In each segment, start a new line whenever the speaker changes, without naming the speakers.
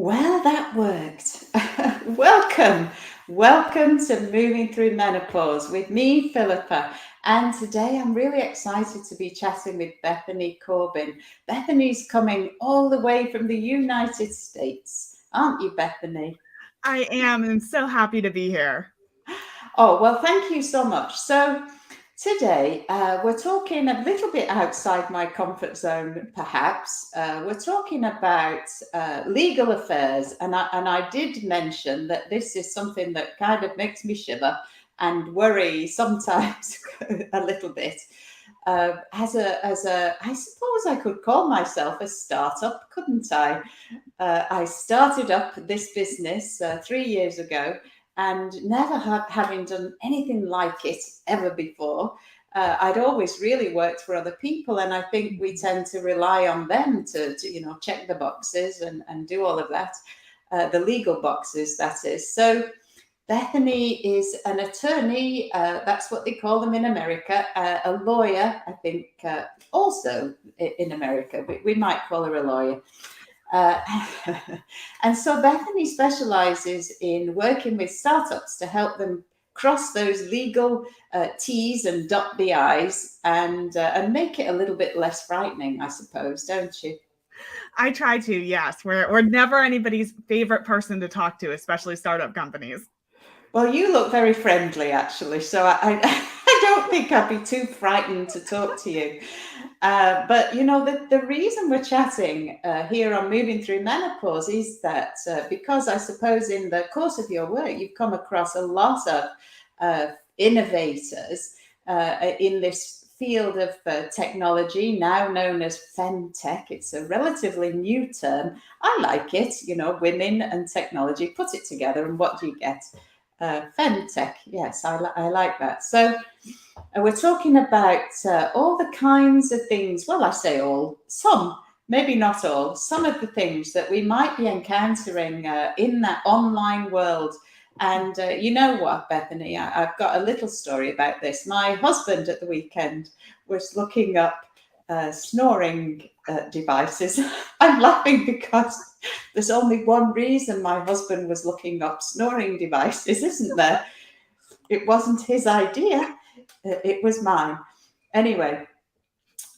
Well, that worked. Welcome. Welcome to Moving Through Menopause with me, Philippa. And today I'm really excited to be chatting with Bethany Corbin. Bethany's coming all the way from the United States, aren't you, Bethany?
I am. I'm so happy to be here.
Oh, well, thank you so much. So, today we're talking a little bit outside my comfort zone, perhaps. We're talking about legal affairs. And I did mention that this is something that kind of makes me shiver and worry sometimes a little bit. I suppose I could call myself a startup, couldn't I? I started up this business 3 years ago and never having done anything like it ever before. I'd always really worked for other people, and I think we tend to rely on them to check the boxes and do all of that, the legal boxes, that is. So Bethany is an attorney. That's what they call them in America. A lawyer, I think, also in America. We might call her a lawyer. Uh, and so Bethany specializes in working with startups to help them cross those legal T's and dot the I's and make it a little bit less frightening, I suppose, don't you?
I try to, yes. We're never anybody's favorite person to talk to, especially startup companies.
Well, you look very friendly, actually, so I don't think I'd be too frightened to talk to you. But the reason we're chatting here on Moving Through Menopause is that because I suppose in the course of your work, you've come across a lot of innovators in this field of technology, now known as femtech. It's a relatively new term. I like it, women and technology, put it together, and what do you get? Femtech. Yes, I like that. So we're talking about all the kinds of things. Well, I say all, some, maybe not all, some of the things that we might be encountering in that online world. And you know what, Bethany, I've got a little story about this. My husband at the weekend was looking up snoring devices. I'm laughing because there's only one reason my husband was looking up snoring devices, isn't there? It wasn't his idea, it was mine. Anyway,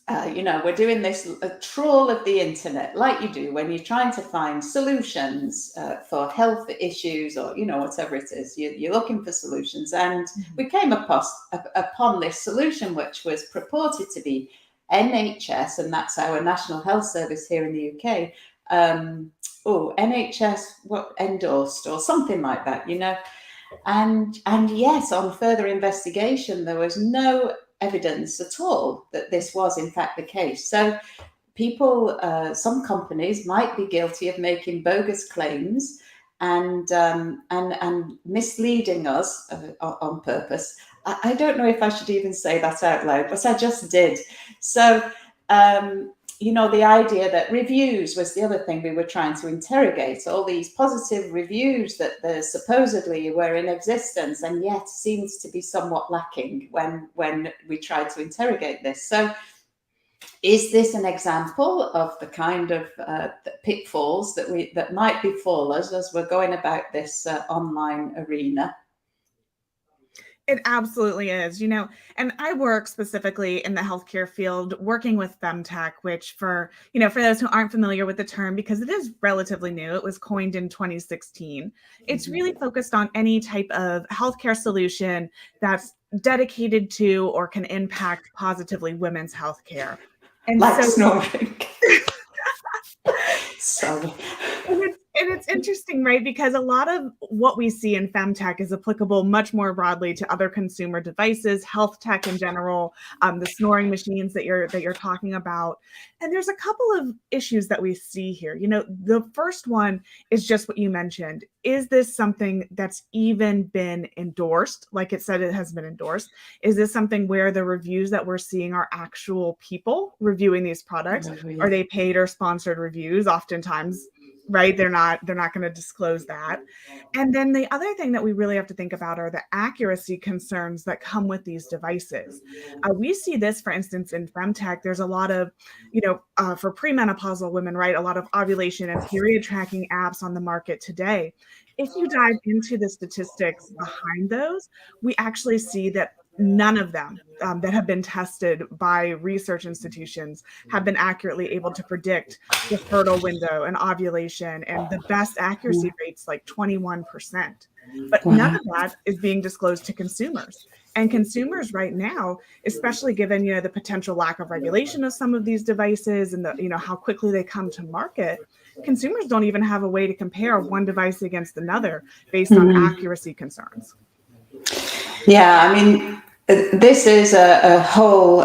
we're doing this trawl of the internet like you do when you're trying to find solutions for health issues or, whatever it is. You're looking for solutions. And we came upon this solution, which was purported to be NHS, and that's our National Health Service here in the UK. NHS, what endorsed or something like that, And yes, on further investigation, there was no evidence at all that this was in fact the case. So people, some companies might be guilty of making bogus claims and misleading us on purpose. I don't know if I should even say that out loud, but I just did. So the idea that reviews was the other thing we were trying to interrogate, all these positive reviews that there supposedly were in existence and yet seems to be somewhat lacking when we tried to interrogate this. So is this an example of the kind of the pitfalls that might befall us as we're going about this online arena?
It absolutely is, and I work specifically in the healthcare field working with femtech, which for those who aren't familiar with the term, because it is relatively new, it was coined in 2016. It's really focused on any type of healthcare solution that's dedicated to or can impact positively women's healthcare.
And like snoring. Sorry.
And it's interesting, right? Because a lot of what we see in femtech is applicable much more broadly to other consumer devices, health tech in general, the snoring machines that you're talking about. And there's a couple of issues that we see here. The first one is just what you mentioned. Is this something that's even been endorsed? Like it said, it has been endorsed. Is this something where the reviews that we're seeing are actual people reviewing these products?
Oh, yeah.
Are they paid or sponsored reviews? Oftentimes right? They're not going to disclose that. And then the other thing that we really have to think about are the accuracy concerns that come with these devices. We see this, for instance, in femtech. There's a lot of, for premenopausal women, right? A lot of ovulation and period tracking apps on the market today. If you dive into the statistics behind those, we actually see that none of them that have been tested by research institutions have been accurately able to predict the fertile window and ovulation, and the best accuracy rates like 21%. But none of that is being disclosed to consumers. And consumers right now, especially given the potential lack of regulation of some of these devices and the how quickly they come to market, consumers don't even have a way to compare one device against another based on accuracy concerns.
Yeah, I mean, this is a whole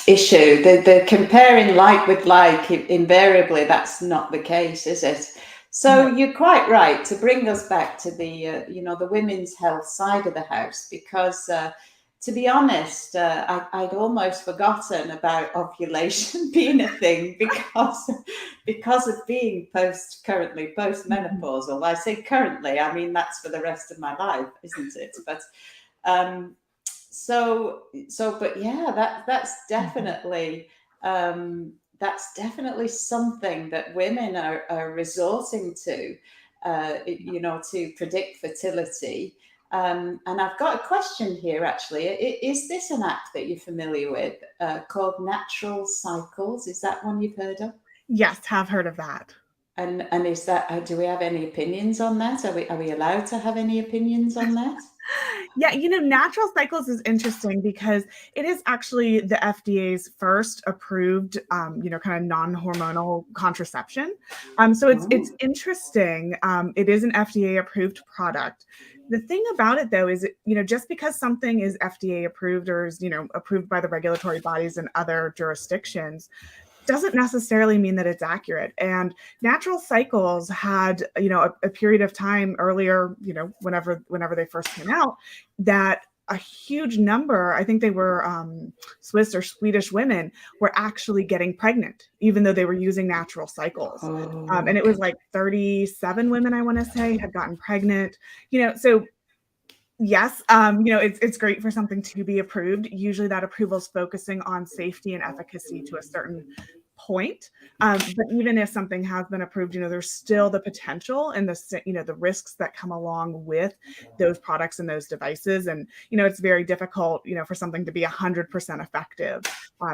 issue. The comparing like with like, invariably, that's not the case, is it? So you're quite right to bring us back to the, the women's health side of the house, because to be honest, I'd almost forgotten about ovulation being a thing because of being currently postmenopausal. I say currently, I mean that's for the rest of my life, isn't it? But but yeah, that's definitely something that women are resorting to, to predict fertility. And I've got a question here, actually. Is this an app that you're familiar with called Natural Cycles? Is that one you've heard of?
Yes, have heard of that.
And is that, do we have any opinions on that? Are we allowed to have any opinions on that?
Yeah, Natural Cycles is interesting because it is actually the FDA's first approved, kind of non-hormonal contraception. So it's interesting. It is an FDA approved product. The thing about it, though, is, just because something is FDA approved or is, approved by the regulatory bodies in other jurisdictions, doesn't necessarily mean that it's accurate. And Natural Cycles had, a period of time earlier, whenever they first came out, that a huge number, I think they were Swiss or Swedish women, were actually getting pregnant, even though they were using Natural Cycles. And it was like 37 women, I want to say, had gotten pregnant. So yes, it's great for something to be approved. Usually that approval is focusing on safety and efficacy to a certain point. But even if something has been approved, there's still the potential and the risks that come along with those products and those devices. And, it's very difficult, for something to be 100% effective.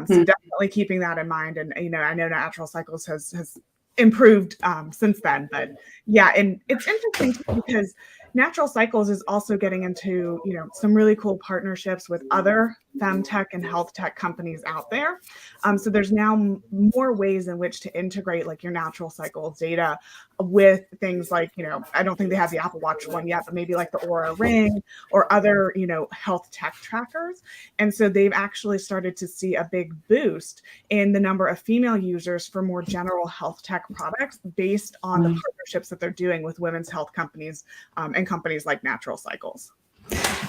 So definitely keeping that in mind. And, I know Natural Cycles has improved since then, but yeah. And it's interesting too, because Natural Cycles is also getting into, some really cool partnerships with other femtech and health tech companies out there. So there's now more ways in which to integrate like your Natural Cycles data with things like, I don't think they have the Apple Watch one yet, but maybe like the Oura Ring or other, health tech trackers. And so they've actually started to see a big boost in the number of female users for more general health tech products based on the partnerships that they're doing with women's health companies and companies like Natural Cycles.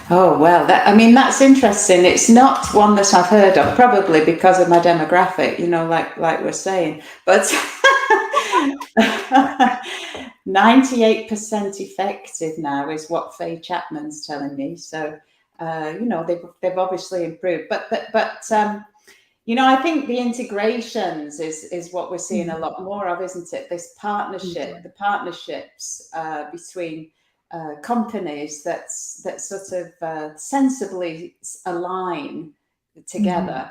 Oh, well, that's interesting. It's not one that I've heard of, probably because of my demographic, like we're saying. But 98% effective now is what Faye Chapman's telling me. So, they've obviously improved. But I think the integrations is what we're seeing a lot more of, isn't it? This partnership, the partnerships between companies that sort of sensibly align together.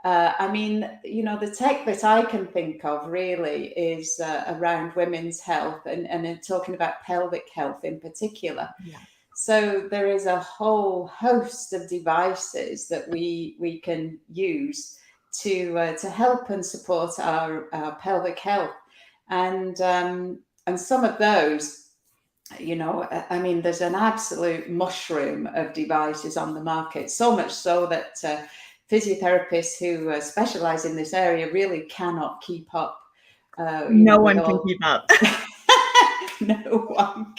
The tech that I can think of really is around women's health and talking about pelvic health in particular. Yeah. So there is a whole host of devices that we can use to help and support our pelvic health, and some of those, there's an absolute mushroom of devices on the market, so much so that physiotherapists who specialize in this area really cannot keep up.
No one can keep up.
No one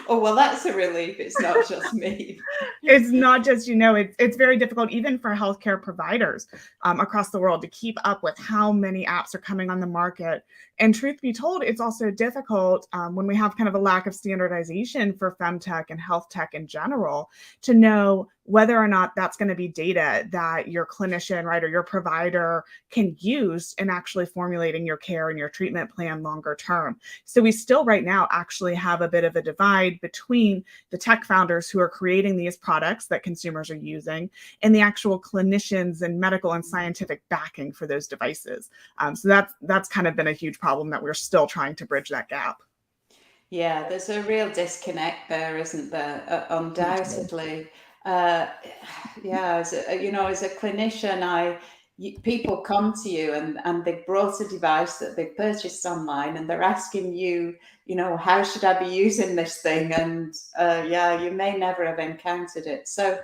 Oh, well, that's a relief. It's not just me.
It's not just, it's very difficult even for healthcare providers across the world to keep up with how many apps are coming on the market. And truth be told, it's also difficult when we have kind of a lack of standardization for femtech and health tech in general to know whether or not that's going to be data that your clinician, right, or your provider can use in actually formulating your care and your treatment plan longer term. So we still right now actually have a bit of a divide between the tech founders who are creating these products that consumers are using and the actual clinicians and medical and scientific backing for those devices. So that's kind of been a huge problem that we're still trying to bridge that gap.
Yeah, there's a real disconnect there, isn't there? Undoubtedly. Uh, yeah, as a clinician, people come to you and they've brought a device that they've purchased online and they're asking you, how should I be using this thing? And yeah, you may never have encountered it. So,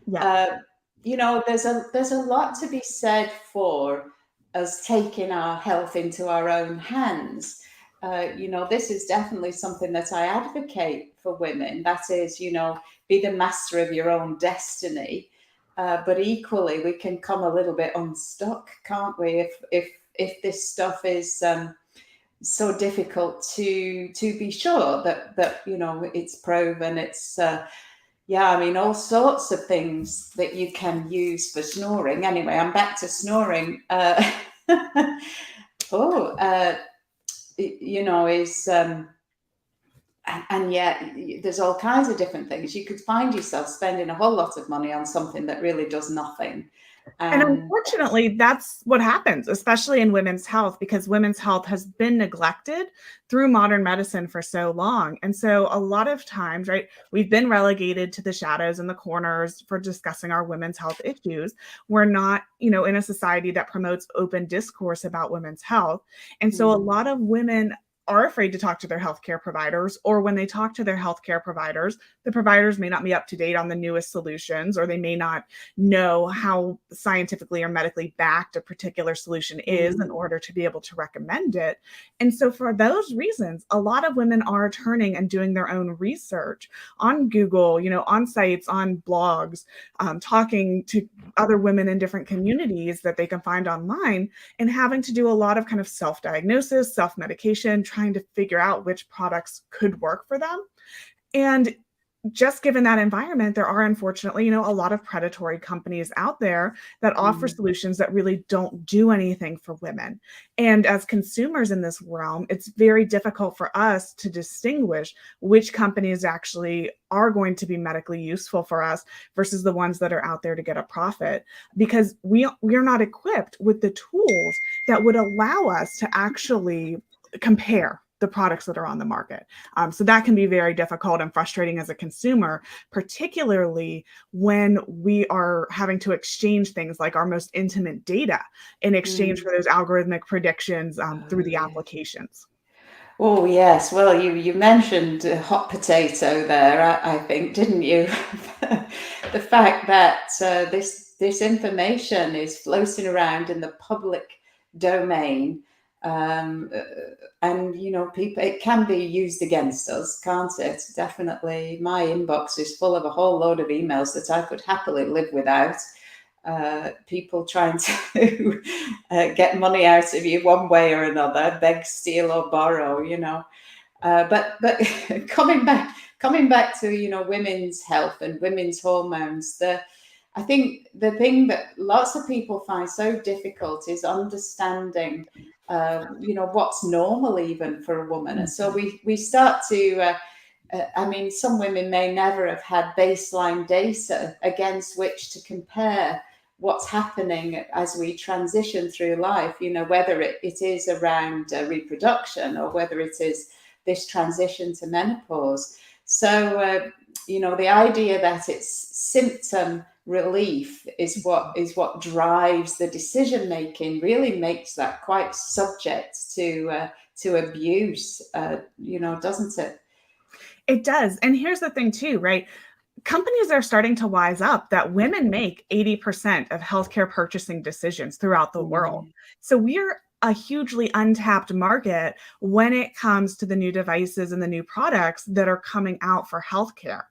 Yeah.
there's a lot to be said for us taking our health into our own hands. This is definitely something that I advocate for women. That is, be the master of your own destiny. But equally, we can come a little bit unstuck, can't we? If this stuff is so difficult to be sure that it's proven, it's yeah, I mean, all sorts of things that you can use for snoring. Anyway, I'm back to snoring. Oh, is and yet there's all kinds of different things. You could find yourself spending a whole lot of money on something that really does nothing.
And unfortunately, that's what happens, especially in women's health, because women's health has been neglected through modern medicine for so long. And so a lot of times, right, we've been relegated to the shadows and the corners for discussing our women's health issues. We're not, in a society that promotes open discourse about women's health. And so a lot of women are afraid to talk to their healthcare providers, or when they talk to their healthcare providers, the providers may not be up to date on the newest solutions, or they may not know how scientifically or medically backed a particular solution is in order to be able to recommend it. And so for those reasons, a lot of women are turning and doing their own research on Google, on sites, on blogs, talking to other women in different communities that they can find online, and having to do a lot of kind of self-diagnosis, self-medication, trying to figure out which products could work for them. And just given that environment, there are unfortunately, a lot of predatory companies out there that offer solutions that really don't do anything for women. And as consumers in this realm, it's very difficult for us to distinguish which companies actually are going to be medically useful for us versus the ones that are out there to get a profit, because we're not equipped with the tools that would allow us to actually compare the products that are on the market. So that can be very difficult and frustrating as a consumer, particularly when we are having to exchange things like our most intimate data in exchange for those algorithmic predictions through the applications.
Oh, yes. Well, you mentioned hot potato there, I think, didn't you? The fact that this information is floating around in the public domain, and people, it can be used against us, can't it? Definitely. My inbox is full of a whole load of emails that I could happily live without. People trying to get money out of you one way or another, beg, steal, or borrow. But coming back to women's health and women's hormones, I think the thing that lots of people find so difficult is understanding what's normal even for a woman. And so we start to I mean, some women may never have had baseline data against which to compare what's happening as we transition through life, whether it is around reproduction or whether it is this transition to menopause. So, the idea that it's symptom relief is what drives the decision making really makes that quite subject to abuse, doesn't it?
It does. And here's the thing too, right? Companies are starting to wise up that women make 80% of healthcare purchasing decisions throughout the world. So we're a hugely untapped market when it comes to the new devices and the new products that are coming out for healthcare.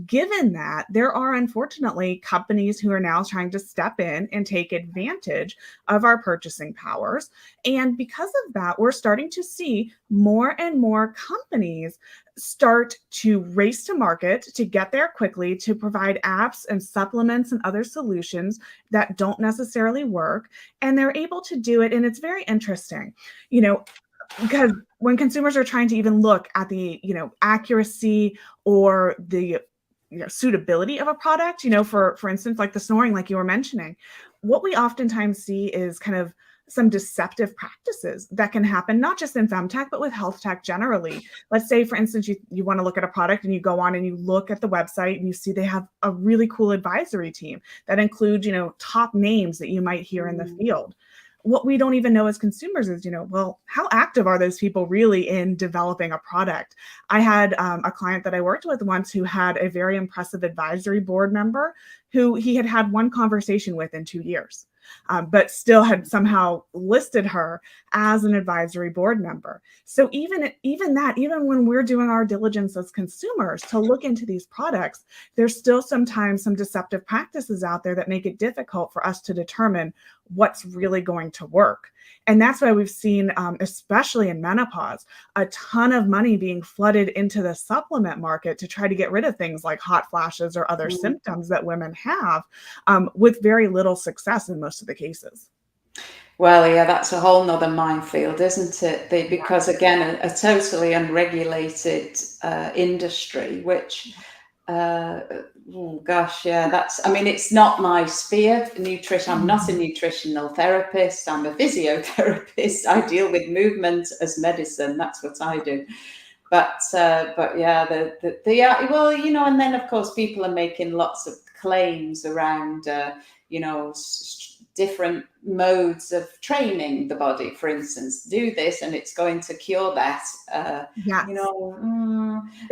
Given that, there are unfortunately companies who are now trying to step in and take advantage of our purchasing powers. And because of that, we're starting to see more and more companies start to race to market to get there quickly, to provide apps and supplements and other solutions that don't necessarily work. And they're able to do it. And it's very interesting, because when consumers are trying to even look at the, accuracy or the suitability of a product, for instance, like the snoring, like you were mentioning, what we oftentimes see is kind of some deceptive practices that can happen, not just in femtech, but with health tech generally. Let's say, for instance, you want to look at a product and you go on and you look at the website and you see they have a really cool advisory team that includes, top names that you might hear in the field. What we don't even know as consumers is, well, how active are those people really in developing a product? I had a client that I worked with once who had a very impressive advisory board member who he had one conversation with in 2 years. But still had somehow listed her as an advisory board member. So even when we're doing our diligence as consumers to look into these products, there's still sometimes some deceptive practices out there that make it difficult for us to determine what's really going to work. And that's why we've seen, especially in menopause, a ton of money being flooded into the supplement market to try to get rid of things like hot flashes or other symptoms that women have, with very little success in most of the cases.
Well, yeah, that's a whole nother minefield, isn't it? Because again, a totally unregulated industry, which, gosh, yeah, it's not my sphere for nutrition. I'm not a nutritional therapist. I'm a physiotherapist. I deal with movement as medicine. That's what I do. But yeah, well, and then of course people are making lots of claims around, different modes of training the body. For instance, do this and it's going to cure that.
Yes.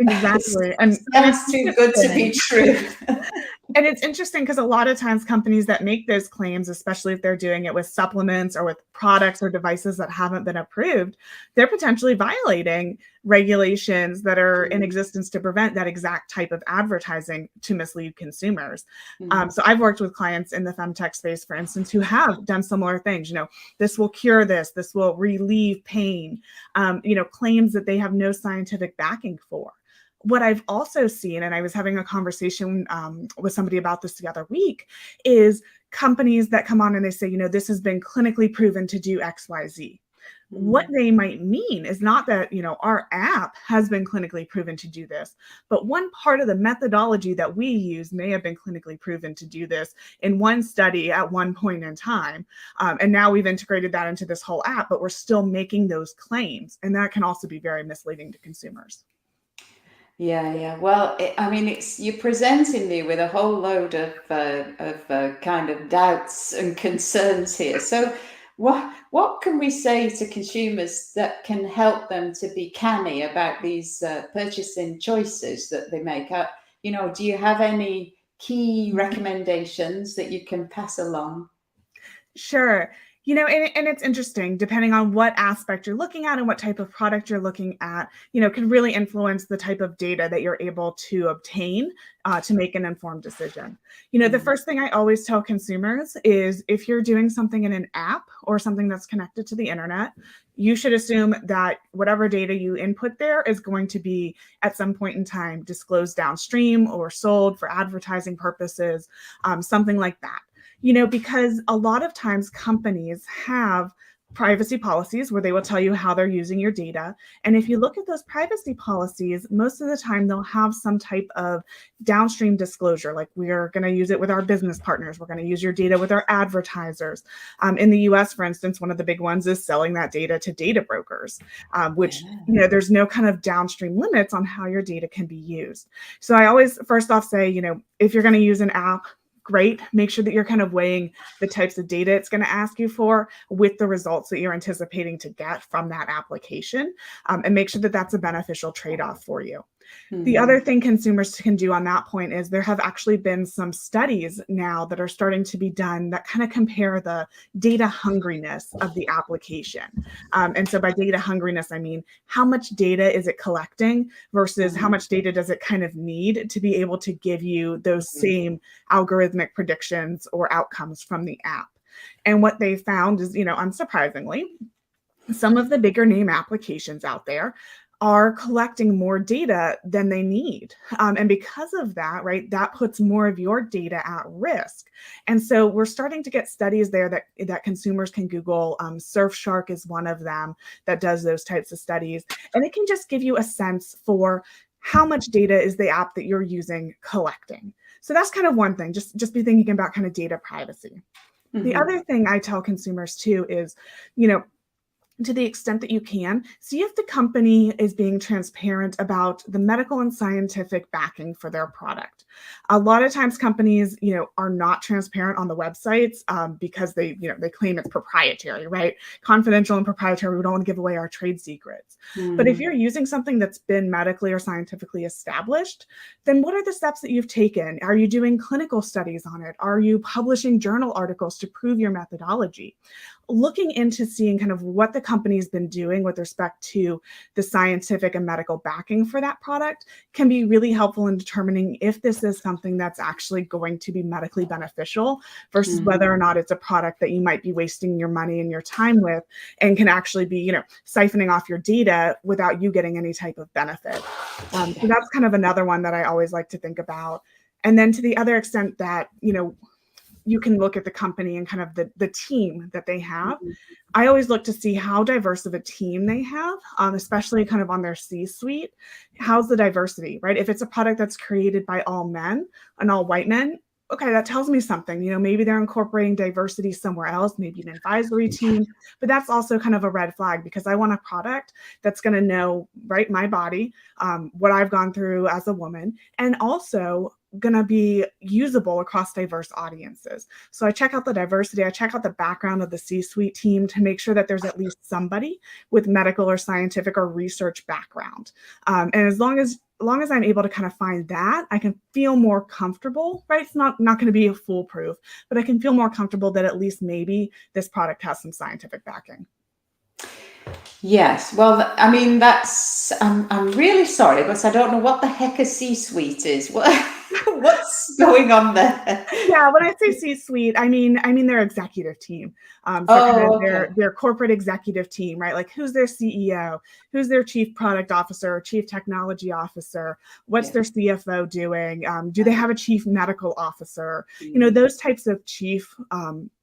Exactly.
And
it's too good to be true.
And it's interesting because a lot of times companies that make those claims, especially if they're doing it with supplements or with products or devices that haven't been approved, they're potentially violating regulations that are in existence to prevent that exact type of advertising to mislead consumers. So I've worked with clients in the femtech space, for instance, who have done similar things. This will cure this will relieve pain, claims that they have no scientific backing for. What I've also seen, and I was having a conversation with somebody about this the other week, is companies that come on and they say, this has been clinically proven to do X, Y, Z. What they might mean is not that, our app has been clinically proven to do this, but one part of the methodology that we use may have been clinically proven to do this in one study at one point in time. And now we've integrated that into this whole app, but we're still making those claims. And that can also be very misleading to consumers.
Yeah. Well, you're presenting me with a whole load of kind of doubts and concerns here. So, what can we say to consumers that can help them to be canny about these purchasing choices that they make? Do you have any key recommendations that you can pass along?
Sure. And it's interesting, depending on what aspect you're looking at and what type of product you're looking at, can really influence the type of data that you're able to obtain to make an informed decision. The first thing I always tell consumers is if you're doing something in an app or something that's connected to the internet, you should assume that whatever data you input there is going to be at some point in time disclosed downstream or sold for advertising purposes, something like that. Because a lot of times companies have privacy policies where they will tell you how they're using your data. And if you look at those privacy policies, most of the time they'll have some type of downstream disclosure, like we are going to use it with our business partners. We're going to use your data with our advertisers. In the US, for instance, one of the big ones is selling that data to data brokers, which, there's no kind of downstream limits on how your data can be used. So I always first off say, if you're going to use an app, great. Make sure that you're kind of weighing the types of data it's going to ask you for with the results that you're anticipating to get from that application, and make sure that that's a beneficial trade-off for you. The other thing consumers can do on that point is there have actually been some studies now that are starting to be done that kind of compare the data hungriness of the application. And so by data hungriness, I mean, how much data is it collecting versus how much data does it kind of need to be able to give you those same algorithmic predictions or outcomes from the app. And what they found is, unsurprisingly, some of the bigger name applications out there are collecting more data than they need. And because of that, right, that puts more of your data at risk. And so we're starting to get studies there that consumers can Google. Surfshark is one of them that does those types of studies. And it can just give you a sense for how much data is the app that you're using collecting. So that's kind of one thing, just be thinking about kind of data privacy. The other thing I tell consumers too is, to the extent that you can, see if the company is being transparent about the medical and scientific backing for their product. A lot of times companies, are not transparent on the websites because they claim it's proprietary, right? Confidential and proprietary, we don't want to give away our trade secrets. But if you're using something that's been medically or scientifically established, then what are the steps that you've taken? Are you doing clinical studies on it? Are you publishing journal articles to prove your methodology? Looking into seeing kind of what the company's been doing with respect to the scientific and medical backing for that product can be really helpful in determining if this is something that's actually going to be medically beneficial versus whether or not it's a product that you might be wasting your money and your time with and can actually be, siphoning off your data without you getting any type of benefit. So that's kind of another one that I always like to think about. And then to the other extent that, you can look at the company and kind of the team that they have. I always look to see how diverse of a team they have, especially kind of on their C-suite. How's the diversity, right? If it's a product that's created by all men and all white men, okay, that tells me something. Maybe they're incorporating diversity somewhere else, maybe an advisory team, but that's also kind of a red flag because I want a product that's going to know, right, my body, what I've gone through as a woman, and also going to be usable across diverse audiences. So I check out the diversity, I check out the background of the C-suite team to make sure that there's at least somebody with medical or scientific or research background. And as long as I'm able to kind of find that, I can feel more comfortable, right? It's not going to be foolproof, but I can feel more comfortable that at least maybe this product has some scientific backing.
Yes, well, I mean, I'm really sorry, but I don't know what the heck a C-suite is. What's going on there?
Yeah, when I say C-suite, I mean their executive team. Their corporate executive team, right? Like who's their CEO, who's their chief product officer, chief technology officer, what's their CFO doing? Do they have a chief medical officer? Those types of chief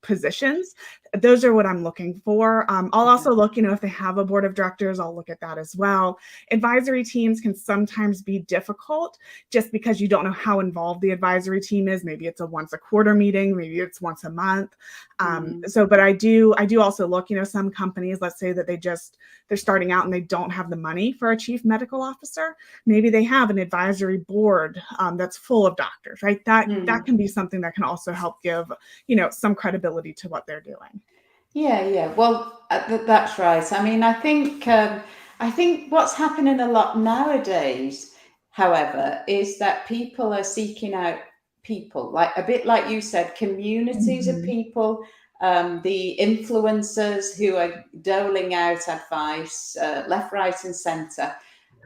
positions. Those are what I'm looking for. I'll also look, if they have a board of directors, I'll look at that as well. Advisory teams can sometimes be difficult just because you don't know how involved the advisory team is. Maybe it's a once a quarter meeting, maybe it's once a month. But I do also look, some companies, let's say that they're starting out and they don't have the money for a chief medical officer. Maybe they have an advisory board that's full of doctors, right? That can be something that can also help give, some credibility to what they're doing.
Yeah. Well, that's right. I mean, I think what's happening a lot nowadays, however, is that people are seeking out people, like a bit like you said, communities of people, the influencers who are doling out advice left, right, and centre.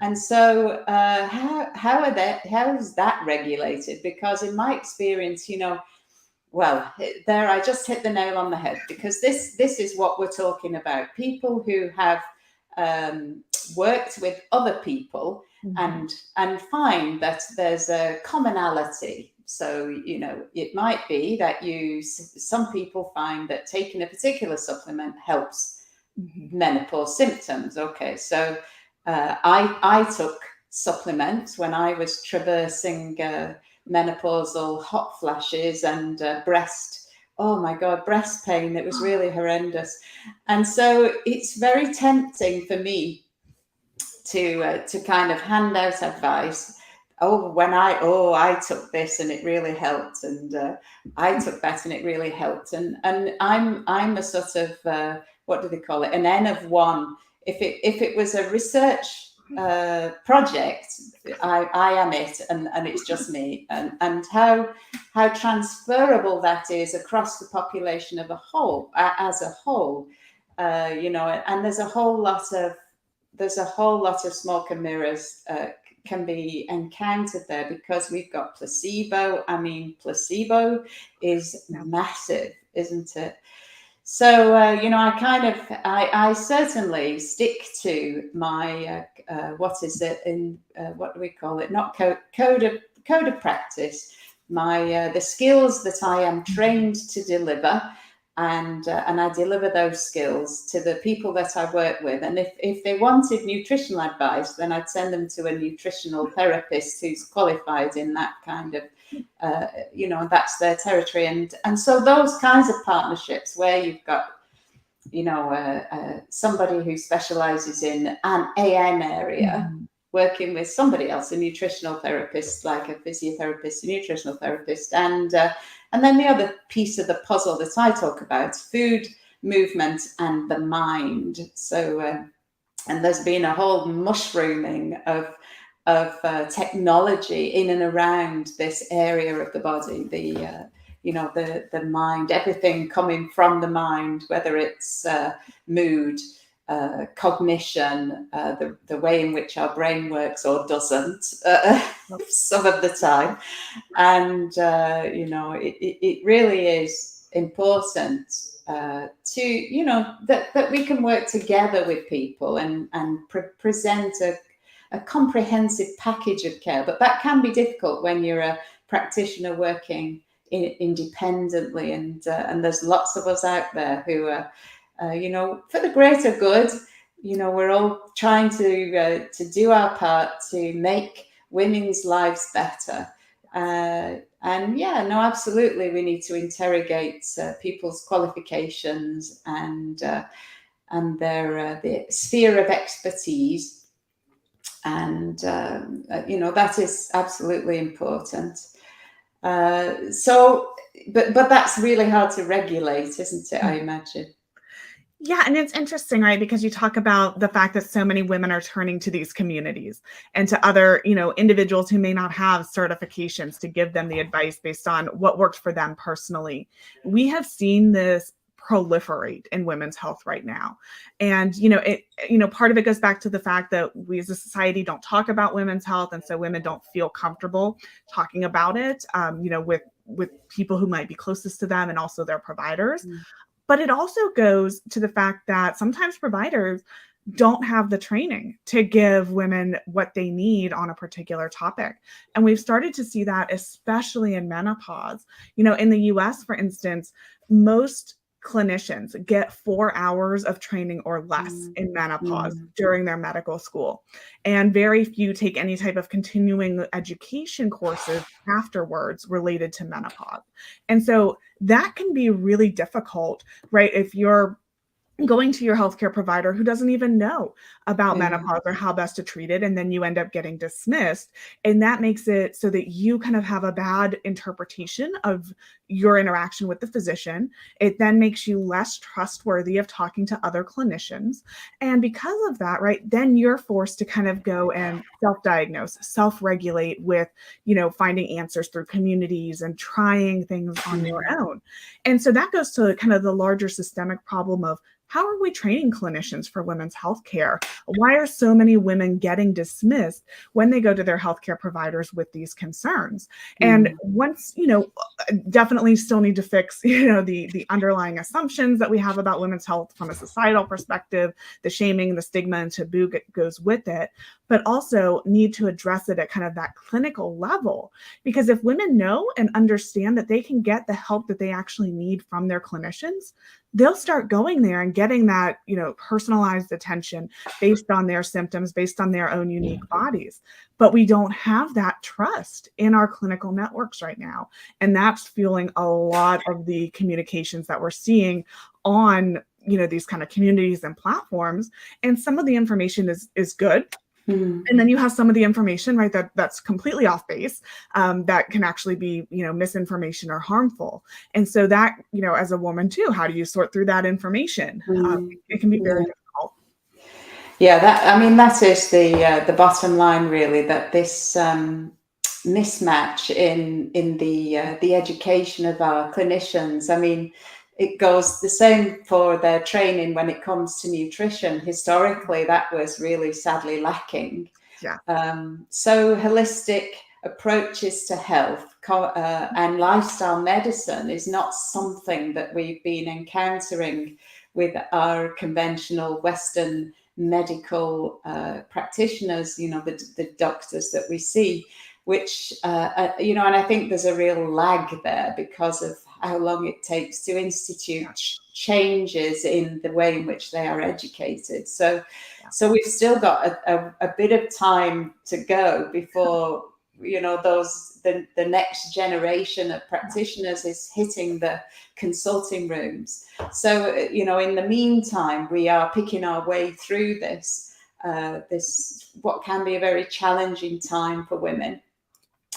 And so, how is that regulated? Because in my experience, well, there I just hit the nail on the head, because this is what we're talking about. People who have worked with other people and find that there's a commonality. So, it might be that some people find that taking a particular supplement helps menopause symptoms. Okay, so I took supplements when I was traversing menopausal hot flashes and breast pain. It was really horrendous. And so it's very tempting for me to kind of hand out advice. I took this and it really helped, and I took that and it really helped, and I'm a sort of what do they call it, an N of one. If it was a research project, I am it, and it's just me, and how transferable that is across the population of a whole, as a whole, you know, and there's a whole lot of smoke and mirrors can be encountered there, because we've got placebo. I mean, placebo is massive, isn't it? So, you know, I certainly stick to my, what is it in, what do we call it? Not code of practice. My, the skills that I am trained to deliver, and I deliver those skills to the people that I work with. And if they wanted nutritional advice, then I'd send them to a nutritional therapist who's qualified in that kind of, you know, that's their territory. And so those kinds of partnerships where you've got, you know, somebody who specializes in an AN area, working with somebody else, a nutritional therapist, like a physiotherapist, a nutritional therapist, and then the other piece of the puzzle that I talk about, food, movement, and the mind. So, and there's been a whole mushrooming of technology in and around this area of the body, the you know, the mind, everything coming from the mind, whether it's mood, cognition, the way in which our brain works or doesn't, some of the time. And you know, it really is important to, you know, that we can work together with people and present a comprehensive package of care. But that can be difficult when you're a practitioner working independently, and there's lots of us out there who are, you know, for the greater good. You know, we're all trying to do our part to make women's lives better. And yeah, no, absolutely, we need to interrogate people's qualifications and their the sphere of expertise, and you know, that is absolutely important. So, but that's really hard to regulate, isn't it? I imagine.
Yeah, and it's interesting, right? Because you talk about the fact that so many women are turning to these communities and to other, you know, individuals who may not have certifications to give them the advice based on what worked for them personally. We have seen this proliferate in women's health right now. And, you know, part of it goes back to the fact that we as a society don't talk about women's health. And so women don't feel comfortable talking about it, you know, with people who might be closest to them and also their providers. But it also goes to the fact that sometimes providers don't have the training to give women what they need on a particular topic. And we've started to see that, especially in menopause. You know, in the US, for instance, most clinicians get 4 hours of training or less in menopause during their medical school. And very few take any type of continuing education courses afterwards related to menopause. And so that can be really difficult, right? If you're going to your healthcare provider who doesn't even know about menopause or how best to treat it, and then you end up getting dismissed. And that makes it so that you kind of have a bad interpretation of your interaction with the physician. It then makes you less trustworthy of talking to other clinicians. And because of that, right, then you're forced to kind of go and self-diagnose, self-regulate with, you know, finding answers through communities and trying things on your own. And so that goes to kind of the larger systemic problem of, how are we training clinicians for women's health care? Why are so many women getting dismissed when they go to their healthcare providers with these concerns? And once, you know, definitely still need to fix, you know, the underlying assumptions that we have about women's health from a societal perspective, the shaming, the stigma, and taboo goes with it, but also need to address it at kind of that clinical level. Because if women know and understand that they can get the help that they actually need from their clinicians, they'll start going there and getting that, you know, personalized attention based on their symptoms, based on their own unique bodies. But we don't have that trust in our clinical networks right now. And that's fueling a lot of the communications that we're seeing on, you know, these kind of communities and platforms. And some of the information is good. And then you have some of the information, right, that's completely off base, that can actually be, you know, misinformation or harmful. And so that, you know, as a woman too, how do you sort through that information? It can be very difficult.
Yeah, that is the bottom line, really. That this mismatch in the education of our clinicians. I mean, it goes the same for their training when it comes to nutrition. Historically, that was really sadly lacking.
Yeah.
So holistic approaches to health and lifestyle medicine is not something that we've been encountering with our conventional Western medical practitioners, the doctors that we see, which, and I think there's a real lag there because of how long it takes to institute changes in the way in which they are educated. So we've still got a bit of time to go before, the next generation of practitioners is hitting the consulting rooms. So, in the meantime, we are picking our way through this what can be a very challenging time for women.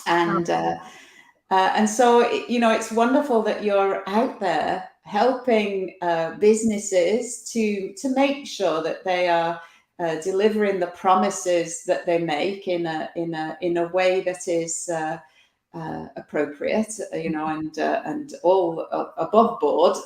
And so, it's wonderful that you're out there helping businesses to make sure that they are delivering the promises that they make in a way that is appropriate, and all above board,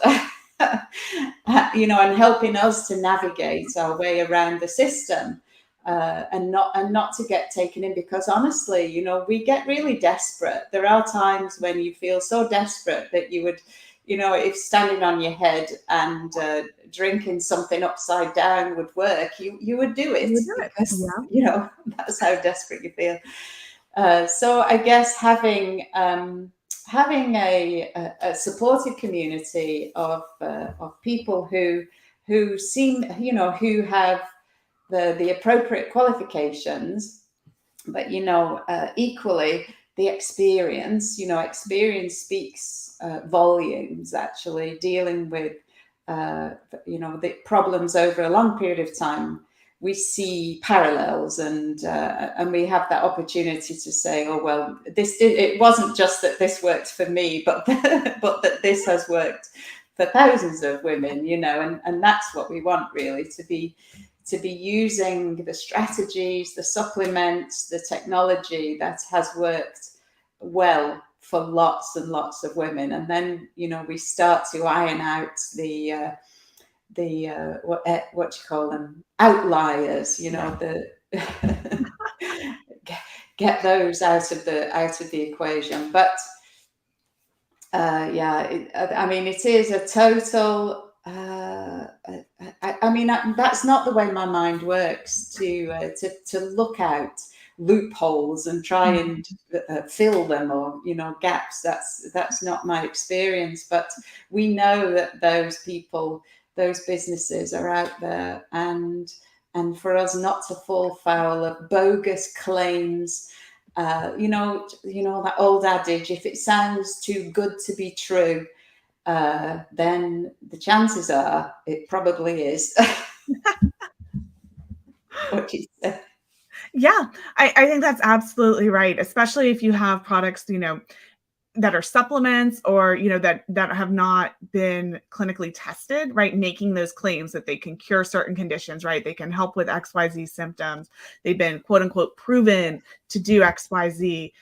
and helping us to navigate our way around the system. And not to get taken in, because honestly, we get really desperate. There are times when you feel so desperate that you would, if standing on your head and drinking something upside down would work, you would do it, because that's how desperate you feel. So I guess having a supportive community of people who seem, who have the appropriate qualifications, but equally the experience. Experience speaks volumes. Actually, dealing with the problems over a long period of time, we see parallels, and we have that opportunity to say, oh well, it wasn't just that this worked for me, but but that this has worked for thousands of women. And that's what we want, really, to be using the strategies, the supplements, the technology that has worked well for lots and lots of women. And then, we start to iron out the what you call them, outliers, get those out of the equation. But it is a total that's not the way my mind works, to look out loopholes and try and fill them, or gaps. That's not my experience. But we know that those people, those businesses are out there, and for us not to fall foul of bogus claims. That old adage, if it sounds too good to be true, then the chances are it probably is. What do you say?
Yeah, I think that's absolutely right, especially if you have products, that are supplements, or, that have not been clinically tested, right? Making those claims that they can cure certain conditions, right? They can help with XYZ symptoms. They've been quote unquote proven to do XYZ.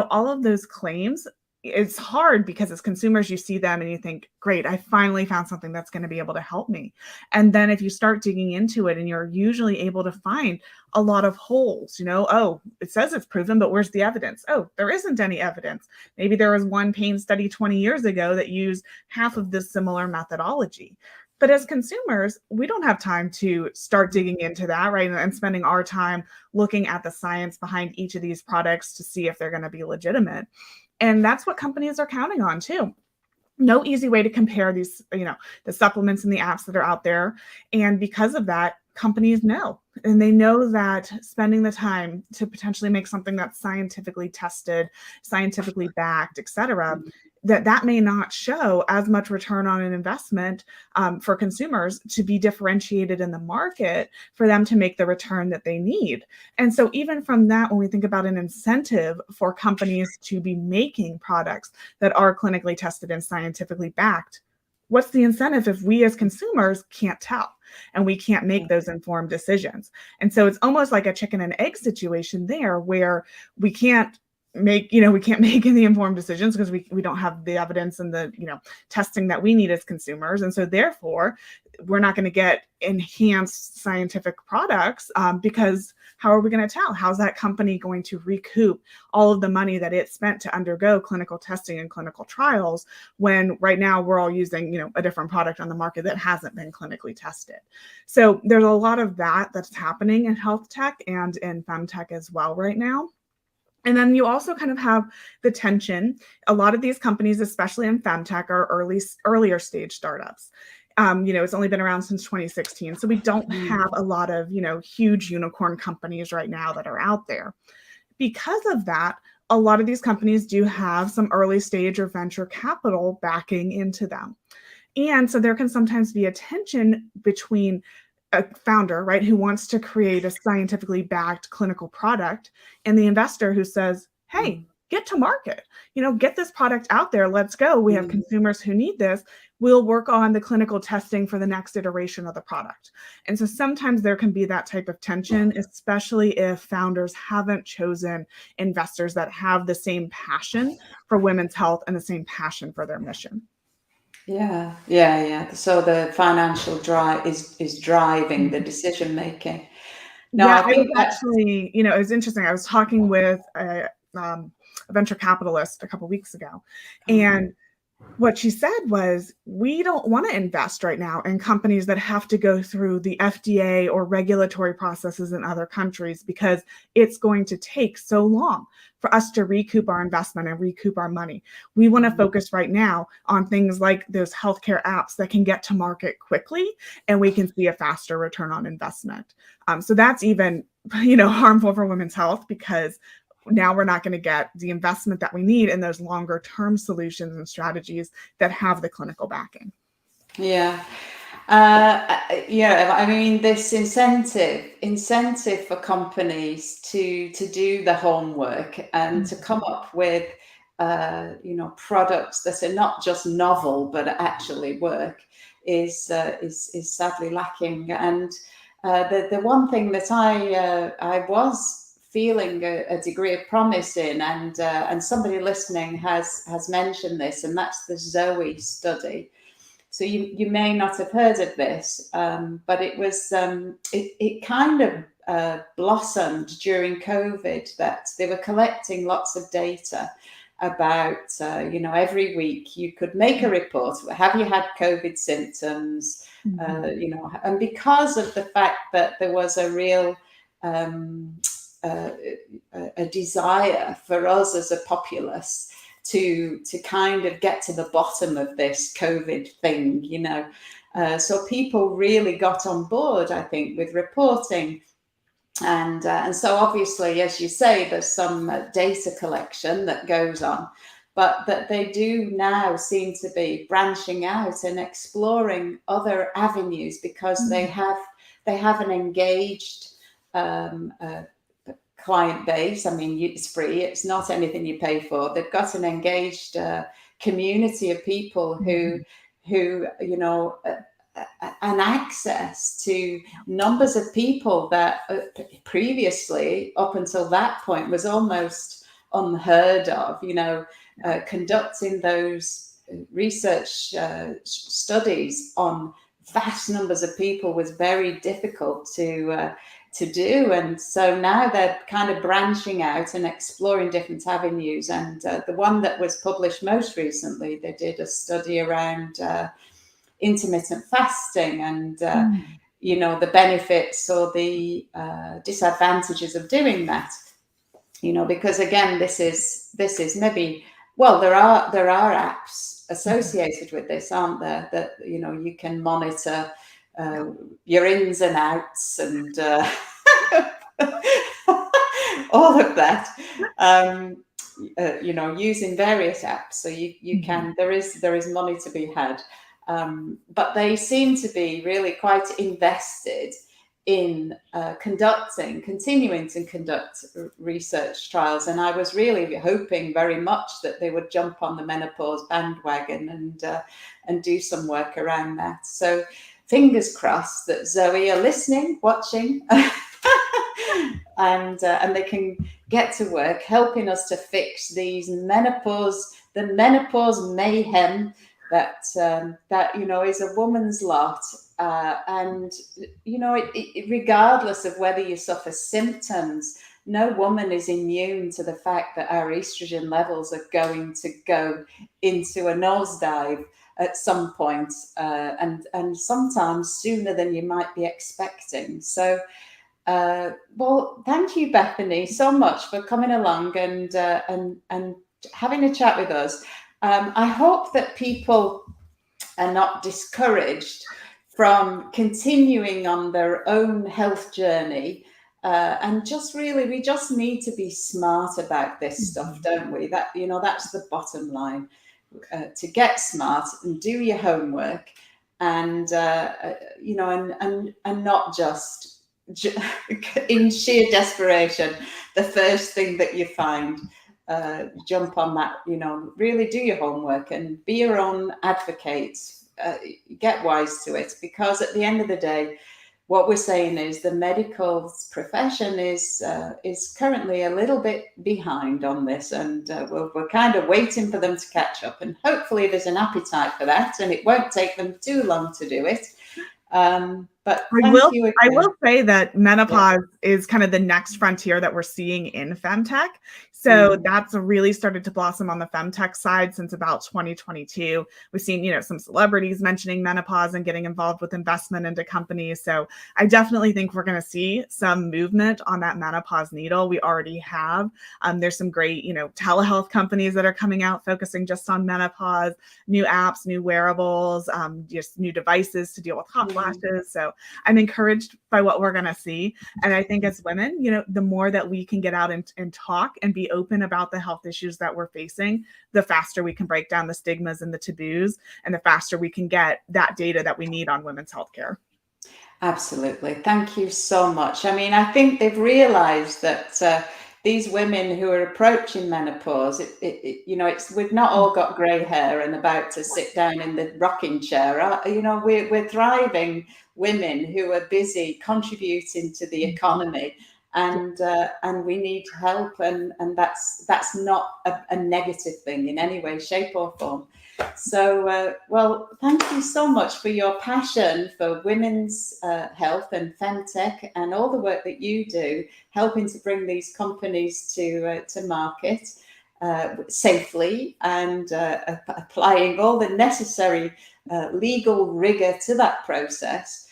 All of those claims, it's hard because as consumers, you see them and you think, great, I finally found something that's going to be able to help me. And then if you start digging into it, and you're usually able to find a lot of holes, oh, it says it's proven, but where's the evidence? Oh, there isn't any evidence. Maybe there was one pain study 20 years ago that used half of this similar methodology. But as consumers, we don't have time to start digging into that, right? And spending our time looking at the science behind each of these products to see if they're going to be legitimate. And that's what companies are counting on too. No easy way to compare these, the supplements and the apps that are out there. And because of that, companies know, and they know that spending the time to potentially make something that's scientifically tested, scientifically backed, et cetera, that may not show as much return on an investment for consumers to be differentiated in the market for them to make the return that they need. And so even from that, when we think about an incentive for companies to be making products that are clinically tested and scientifically backed, what's the incentive if we as consumers can't tell and we can't make those informed decisions? And so it's almost like a chicken and egg situation there, where we can't make any informed decisions because we don't have the evidence and the testing that we need as consumers. And so therefore we're not going to get enhanced scientific products, because how are we going to tell? How's that company going to recoup all of the money that it spent to undergo clinical testing and clinical trials when right now we're all using a different product on the market that hasn't been clinically tested? So there's a lot of that's happening in health tech and in femtech as well right now. And then you also kind of have the tension. A lot of these companies, especially in femtech, are earlier stage startups. It's only been around since 2016. So we don't have a lot of, huge unicorn companies right now that are out there. Because of that, a lot of these companies do have some early stage or venture capital backing into them. And so there can sometimes be a tension between a founder, right, who wants to create a scientifically backed clinical product, and the investor who says, hey, get to market, get this product out there. Let's go. We have consumers who need this. We'll work on the clinical testing for the next iteration of the product. And so sometimes there can be that type of tension, especially if founders haven't chosen investors that have the same passion for women's health and the same passion for their mission.
Yeah. So the financial drive is driving the decision making.
I think actually, it was interesting. I was talking with a venture capitalist a couple of weeks ago, and what she said was, we don't want to invest right now in companies that have to go through the FDA or regulatory processes in other countries, because it's going to take so long for us to recoup our investment and recoup our money. We want to focus right now on things like those healthcare apps that can get to market quickly and we can see a faster return on investment. So that's even, harmful for women's health, because now we're not going to get the investment that we need in those longer term solutions and strategies that have the clinical backing.
I mean, this incentive for companies to do the homework and to come up with products that are not just novel but actually work is sadly lacking. And the one thing that I was feeling a degree of promise in, and somebody listening has mentioned this, and that's the Zoe study. So you may not have heard of this, but it was it kind of blossomed during COVID, that they were collecting lots of data about every week you could make a report. Have you had COVID symptoms? And because of the fact that there was a real a desire for us as a populace to kind of get to the bottom of this COVID thing, so people really got on board, I think, with reporting. And so obviously, as you say, there's some data collection that goes on, but that they do now seem to be branching out and exploring other avenues, because they have an engaged client base. I mean, it's free. It's not anything you pay for. They've got an engaged community of people who an access to numbers of people that previously, up until that point, was almost unheard of. Conducting those research studies on vast numbers of people was very difficult to do. And so now they're kind of branching out and exploring different avenues. And the one that was published most recently, they did a study around intermittent fasting and the benefits or the disadvantages of doing that. Because again, this is maybe, well, there are apps associated with this, aren't there, that you can monitor your ins and outs and all of that, using various apps. So you can, there is money to be had, but they seem to be really quite invested in continuing to conduct research trials. And I was really hoping very much that they would jump on the menopause bandwagon and do some work around that. So fingers crossed that Zoe are listening, watching, and they can get to work helping us to fix the menopause mayhem that is a woman's lot. And regardless of whether you suffer symptoms, no woman is immune to the fact that our estrogen levels are going to go into a nosedive at some point, and sometimes sooner than you might be expecting. So, well, thank you, Bethany, so much for coming along and having a chat with us. I hope that people are not discouraged from continuing on their own health journey, and we just need to be smart about this stuff, don't we? That's the bottom line. To get smart and do your homework, and not just in sheer desperation, the first thing that you find, jump on that. Really do your homework and be your own advocate. Get wise to it, because at the end of the day, what we're saying is the medical profession is currently a little bit behind on this, and we're kind of waiting for them to catch up. And hopefully there's an appetite for that, and it won't take them too long to do it. But I
will say that menopause is kind of the next frontier that we're seeing in femtech. So that's really started to blossom on the femtech side since about 2022. We've seen, some celebrities mentioning menopause and getting involved with investment into companies. So I definitely think we're going to see some movement on that menopause needle. We already have. There's some great, telehealth companies that are coming out focusing just on menopause, new apps, new wearables, just new devices to deal with hot flashes. So I'm encouraged by what we're going to see. And I think as women, the more that we can get out and talk and be open about the health issues that we're facing, the faster we can break down the stigmas and the taboos, and the faster we can get that data that we need on women's healthcare.
Absolutely. Thank you so much. I mean, I think they've realized that these women who are approaching menopause, we've not all got grey hair and about to sit down in the rocking chair. We're thriving women who are busy contributing to the economy, and we need help, and that's not a negative thing in any way, shape or form. So, well, thank you so much for your passion for women's health and femtech, and all the work that you do, helping to bring these companies to market safely, and applying all the necessary legal rigor to that process.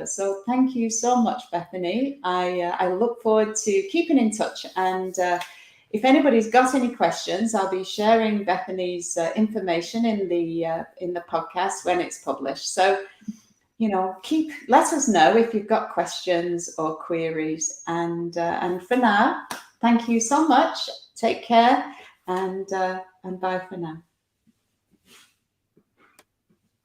So thank you so much, Bethany. I look forward to keeping in touch, and if anybody's got any questions, I'll be sharing Bethany's information in the podcast when it's published. So, let us know if you've got questions or queries. And for now, thank you so much. Take care, and bye for now.